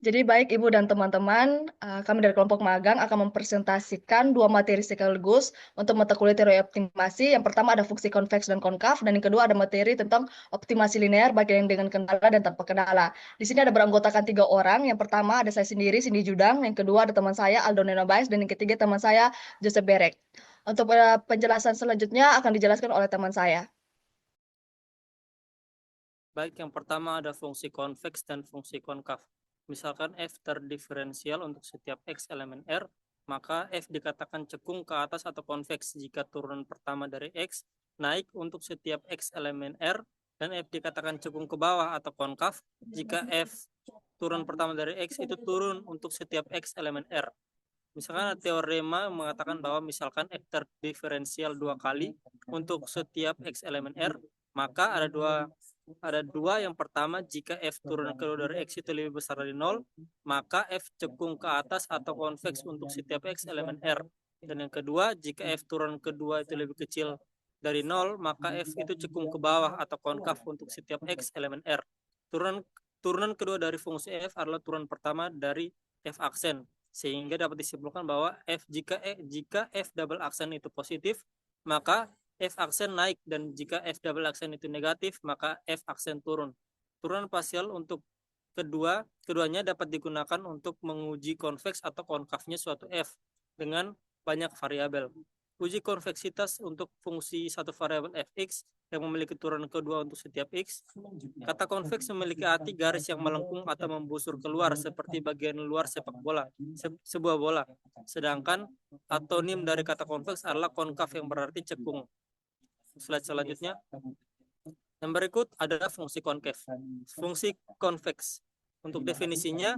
Jadi baik Ibu dan teman-teman, kami dari kelompok magang akan mempresentasikan dua materi sekaligus untuk mata kuliah teori optimasi. Yang pertama ada fungsi konveks dan konkav, dan yang kedua ada materi tentang optimasi linear baik yang dengan kendala dan tanpa kendala. Di sini ada beranggotakan 3 orang. Yang pertama ada saya sendiri, Cindy Judang. Yang kedua ada teman saya, Aldo Nenobais. Dan yang ketiga teman saya, Joseph Berek. Untuk penjelasan selanjutnya akan dijelaskan oleh teman saya. Baik, yang pertama ada fungsi konveks dan fungsi konkav. Misalkan f terdiferensial untuk setiap x elemen R, maka f dikatakan cekung ke atas atau konveks jika turunan pertama dari x naik untuk setiap x elemen R, dan f dikatakan cekung ke bawah atau konkav jika f turun pertama dari x itu turun untuk setiap x elemen R. Misalkan teorema mengatakan bahwa misalkan f terdiferensial 2 kali untuk setiap x elemen R, maka ada dua. Yang pertama, jika f turunan kedua dari x itu lebih besar dari 0, maka f cekung ke atas atau konveks untuk setiap x elemen R. Dan yang kedua, jika f turunan kedua itu lebih kecil dari 0, maka f itu cekung ke bawah atau konkav untuk setiap x elemen R. Turunan kedua dari fungsi f adalah turunan pertama dari f aksen, sehingga dapat disimpulkan bahwa jika f double aksen itu positif, maka f aksen naik, dan jika f double aksen itu negatif, maka f aksen turun. Turunan parsial untuk keduanya dapat digunakan untuk menguji konveks atau konkavnya suatu f dengan banyak variabel. Uji konveksitas untuk fungsi satu variabel fx yang memiliki turunan kedua untuk setiap x. Kata konveks memiliki arti garis yang melengkung atau membusur keluar seperti bagian luar sepak bola, sebuah bola. Sedangkan antonim dari kata konveks adalah konkav yang berarti cekung. Slide selanjutnya. Yang berikut adalah fungsi konkav. Fungsi konveks. Untuk definisinya,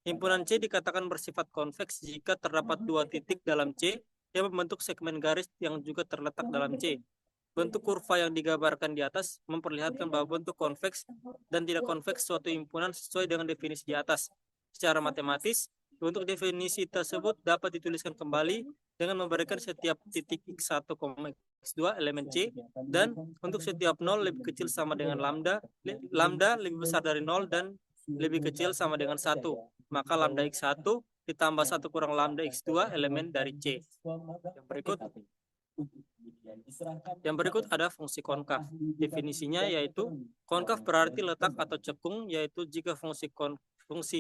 himpunan C dikatakan bersifat konveks jika terdapat dua titik dalam C yang membentuk segmen garis yang juga terletak dalam C. Bentuk kurva yang digambarkan di atas memperlihatkan bahwa bentuk konveks dan tidak konveks suatu himpunan sesuai dengan definisi di atas. Secara matematis, untuk definisi tersebut dapat dituliskan kembali dengan memberikan setiap titik x1, x2 elemen C, dan untuk setiap 0 lebih kecil sama dengan lambda lebih besar dari 0 dan lebih kecil sama dengan 1, maka lambda x1 ditambah 1 kurang lambda x2 elemen dari C. Yang berikut ada fungsi konkav. Definisinya yaitu konkav berarti letak atau cekung, yaitu jika fungsi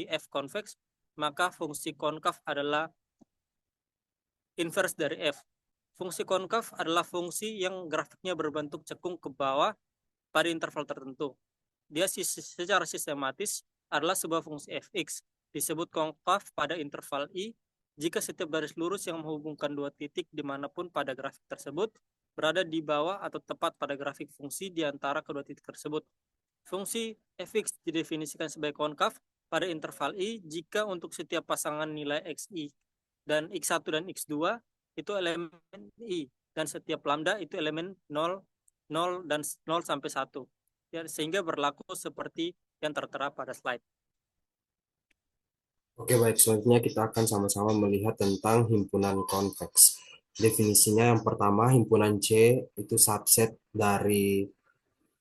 f konveks, maka fungsi konkav adalah inverse dari f. Fungsi konkav adalah fungsi yang grafiknya berbentuk cekung ke bawah pada interval tertentu. Dia secara sistematis adalah sebuah fungsi fx, disebut konkav pada interval i jika setiap garis lurus yang menghubungkan dua titik dimanapun pada grafik tersebut berada di bawah atau tepat pada grafik fungsi di antara kedua titik tersebut. Fungsi fx didefinisikan sebagai konkav pada interval i jika untuk setiap pasangan nilai xi dan x1 dan x2 itu elemen i, dan setiap lambda itu elemen 0, 0 dan 0 sampai 1. Ya, sehingga berlaku seperti yang tertera pada slide. Oke, baik. Selanjutnya kita akan sama-sama melihat tentang himpunan konveks. Definisinya yang pertama, himpunan C itu subset dari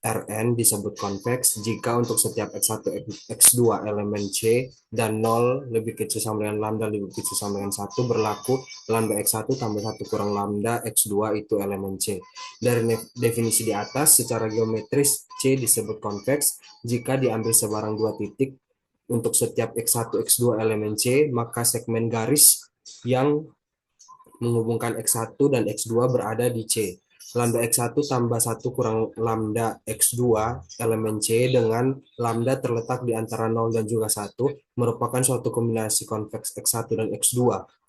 Rn disebut konveks jika untuk setiap x1, x2 elemen C dan 0 lebih kecil sama dengan lambda lebih kecil sama dengan 1 berlaku lambda x1 tambah 1 kurang lambda x2 itu elemen C. Dari definisi di atas, secara geometris C disebut konveks jika diambil sebarang dua titik untuk setiap x1, x2 elemen C, maka segmen garis yang menghubungkan x1 dan x2 berada di C. Lambda x1 tambah 1 kurang lambda x2 elemen C dengan lambda terletak di antara 0 dan juga 1 merupakan suatu kombinasi konveks x1 dan x2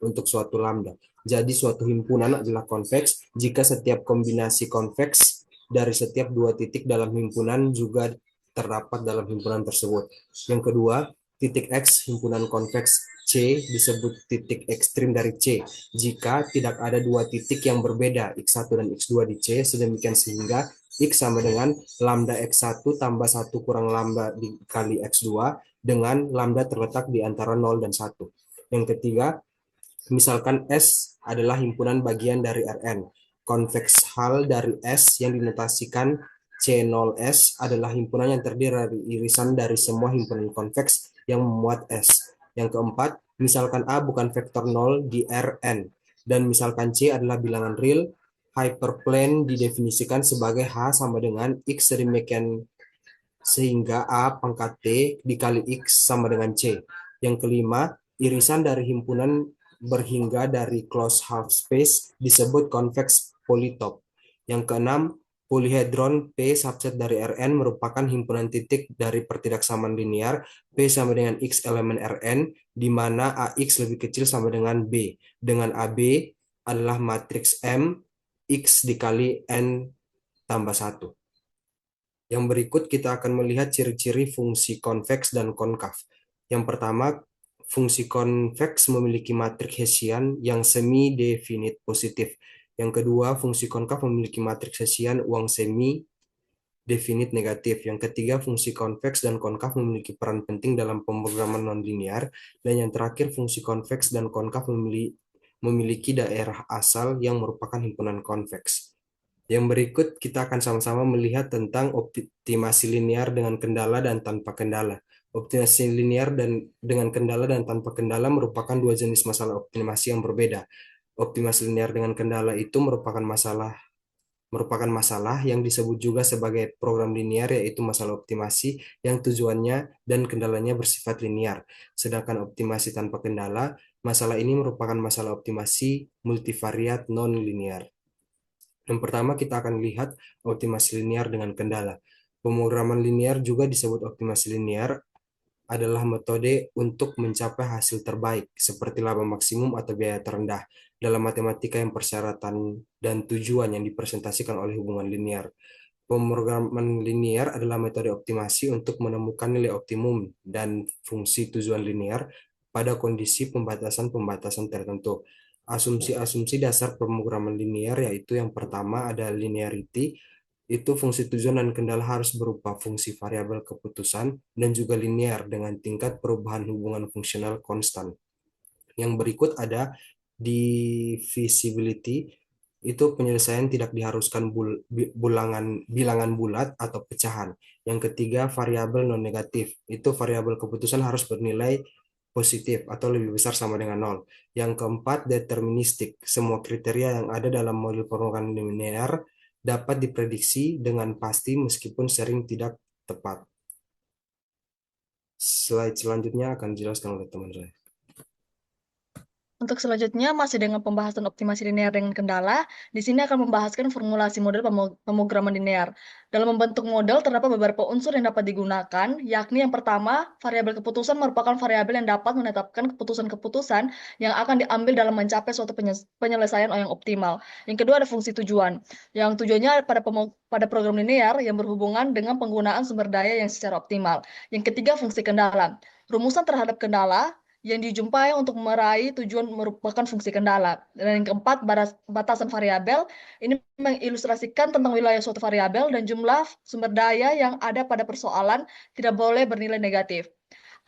untuk suatu lambda. Jadi suatu himpunan adalah konveks jika setiap kombinasi konveks dari setiap dua titik dalam himpunan juga terdapat dalam himpunan tersebut. Yang kedua, titik X himpunan konveks C disebut titik ekstrim dari C jika tidak ada dua titik yang berbeda x1 dan x2 di C sedemikian sehingga x sama dengan lambda x1 tambah 1 kurang lambda dikali x2 dengan lambda terletak di antara 0 dan 1. Yang ketiga, misalkan S adalah himpunan bagian dari Rn. Konveks hal dari S yang dinotasikan C0S adalah himpunan yang terdiri dari irisan dari semua himpunan konveks yang memuat S. Yang keempat, misalkan A bukan vektor 0 di Rn, dan misalkan C adalah bilangan real, hyperplane didefinisikan sebagai H sama dengan X sedemikian sehingga A pangkat T dikali X sama dengan C. Yang kelima, irisan dari himpunan berhingga dari closed half space disebut convex polytope. Yang keenam, polyhedron P subset dari Rn merupakan himpunan titik dari pertidaksamaan linear P sama dengan X elemen Rn, di mana AX lebih kecil sama dengan B, dengan AB adalah matriks M, X dikali N tambah 1. Yang berikut kita akan melihat ciri-ciri fungsi konveks dan konkav. Yang pertama, fungsi konveks memiliki matriks Hessian yang semi-definite positif. Yang kedua, fungsi konkav memiliki matriks Hessian uang semi-definite negatif. Yang ketiga, fungsi konveks dan konkav memiliki peran penting dalam pemrograman nonlinear. Dan yang terakhir, fungsi konveks dan konkav memiliki daerah asal yang merupakan himpunan konveks. Yang berikut kita akan sama-sama melihat tentang optimasi linear dengan kendala dan tanpa kendala. Optimasi linear dan dengan kendala dan tanpa kendala merupakan dua jenis masalah optimasi yang berbeda. Optimasi linear dengan kendala itu merupakan masalah yang disebut juga sebagai program linear, yaitu masalah optimasi yang tujuannya dan kendalanya bersifat linear. Sedangkan optimasi tanpa kendala, masalah ini merupakan masalah optimasi multivariat non-linear. Yang pertama kita akan lihat optimasi linear dengan kendala. Pemrograman linear juga disebut optimasi linear adalah metode untuk mencapai hasil terbaik seperti laba maksimum atau biaya terendah dalam matematika yang persyaratan dan tujuan yang dipresentasikan oleh hubungan linear. Pemrograman linear adalah metode optimasi untuk menemukan nilai optimum dan fungsi tujuan linear pada kondisi pembatasan-pembatasan tertentu. Asumsi-asumsi dasar pemrograman linear yaitu yang pertama ada linearity, itu fungsi tujuan dan kendala harus berupa fungsi variabel keputusan dan juga linear dengan tingkat perubahan hubungan fungsional konstan. Yang berikut ada divisibility, itu penyelesaian tidak diharuskan bilangan bulat atau pecahan. Yang ketiga, variabel non negatif, itu variabel keputusan harus bernilai positif atau lebih besar sama dengan 0. Yang keempat, deterministik, semua kriteria yang ada dalam model pemrograman linear dapat diprediksi dengan pasti meskipun sering tidak tepat. Slide selanjutnya akan dijelaskan oleh teman saya. Untuk selanjutnya, masih dengan pembahasan optimasi linear dengan kendala, di sini akan membahaskan formulasi model pemrograman linear. Dalam membentuk model, terdapat beberapa unsur yang dapat digunakan, yakni yang pertama, variabel keputusan merupakan variabel yang dapat menetapkan keputusan-keputusan yang akan diambil dalam mencapai suatu penyelesaian yang optimal. Yang kedua, ada fungsi tujuan, yang tujuannya pada program linear yang berhubungan dengan penggunaan sumber daya yang secara optimal. Yang ketiga, fungsi kendala. Rumusan terhadap kendala yang dijumpai untuk meraih tujuan merupakan fungsi kendala. Dan yang keempat, batasan variabel. Ini mengilustrasikan tentang wilayah suatu variabel dan jumlah sumber daya yang ada pada persoalan tidak boleh bernilai negatif.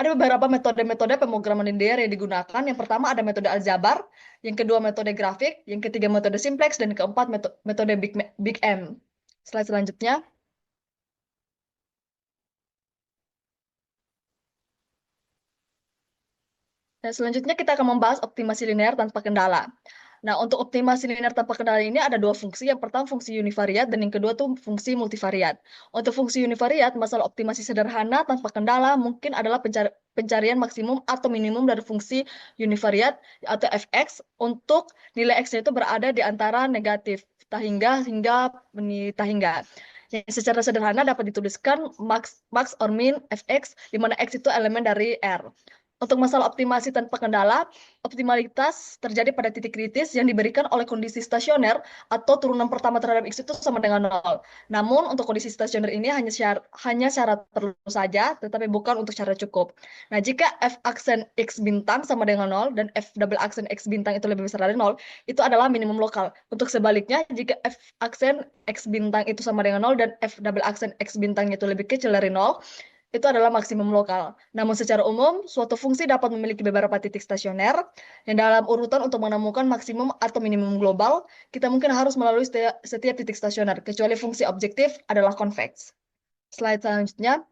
Ada beberapa metode-metode pemrograman linear yang digunakan. Yang pertama ada metode aljabar, yang kedua metode grafik, yang ketiga metode simplex, dan yang keempat metode Big M. Slide selanjutnya. Dan selanjutnya kita akan membahas optimasi linear tanpa kendala. Nah, untuk optimasi linear tanpa kendala ini ada dua fungsi. Yang pertama fungsi univariat dan yang kedua tuh fungsi multivariat. Untuk fungsi univariat, masalah optimasi sederhana tanpa kendala mungkin adalah pencarian maksimum atau minimum dari fungsi univariat atau fx untuk nilai x itu berada di antara negatif hingga hingga. Yang secara sederhana dapat dituliskan max or min fx, di mana x itu elemen dari R. Untuk masalah optimasi tanpa kendala, optimalitas terjadi pada titik kritis yang diberikan oleh kondisi stasioner atau turunan pertama terhadap X itu sama dengan 0. Namun, untuk kondisi stasioner ini hanya syarat perlu saja, tetapi bukan untuk syarat cukup. Nah, jika F aksen X bintang sama dengan 0 dan F double aksen X bintang itu lebih besar dari 0, itu adalah minimum lokal. Untuk sebaliknya, jika F aksen X bintang itu sama dengan 0 dan F double aksen X bintangnya itu lebih kecil dari 0, itu adalah maksimum lokal. Namun secara umum, suatu fungsi dapat memiliki beberapa titik stasioner, yang dalam urutan untuk menemukan maksimum atau minimum global, kita mungkin harus melalui setiap titik stasioner, kecuali fungsi objektif adalah konveks. Slide selanjutnya.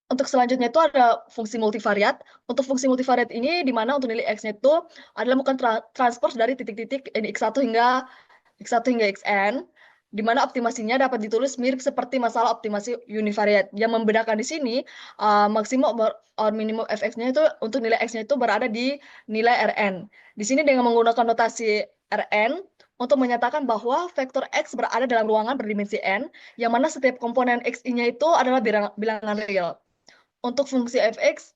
Untuk selanjutnya itu ada fungsi multivariat. Untuk fungsi multivariat ini di mana untuk nilai x-nya itu adalah bukan transpose dari titik-titik x1 hingga xn, di mana optimasinya dapat ditulis mirip seperti masalah optimasi univariat. Yang membedakan di sini maksimum or minimum fx-nya itu untuk nilai x-nya itu berada di nilai Rn. Di sini dengan menggunakan notasi Rn untuk menyatakan bahwa vektor x berada dalam ruangan berdimensi n, yang mana setiap komponen xi-nya itu adalah bilangan real. Untuk fungsi fx,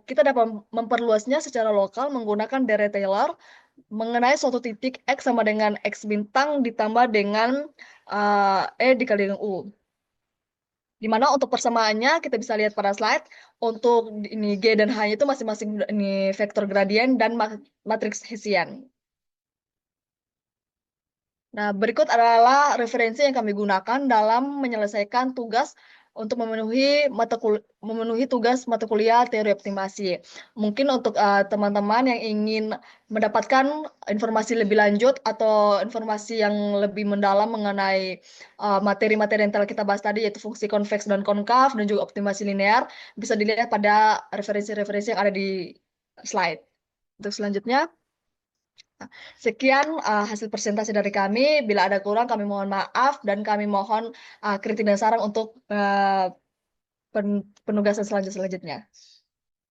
kita dapat memperluasnya secara lokal menggunakan Dere Taylor mengenai suatu titik x sama dengan x bintang ditambah dengan e dikali dengan u. Di mana untuk persamaannya kita bisa lihat pada slide, untuk ini G dan H itu masing-masing ini vektor gradien dan matriks Hessian. Nah, berikut adalah referensi yang kami gunakan dalam menyelesaikan tugas untuk memenuhi tugas mata kuliah teori optimasi. Mungkin untuk teman-teman yang ingin mendapatkan informasi lebih lanjut atau informasi yang lebih mendalam mengenai materi-materi yang telah kita bahas tadi, yaitu fungsi konveks dan konkav dan juga optimasi linear, bisa dilihat pada referensi-referensi yang ada di slide. Untuk selanjutnya, sekian hasil presentasi dari kami. Bila ada kurang, kami mohon maaf dan kami mohon kritik dan saran untuk penugasan selanjutnya.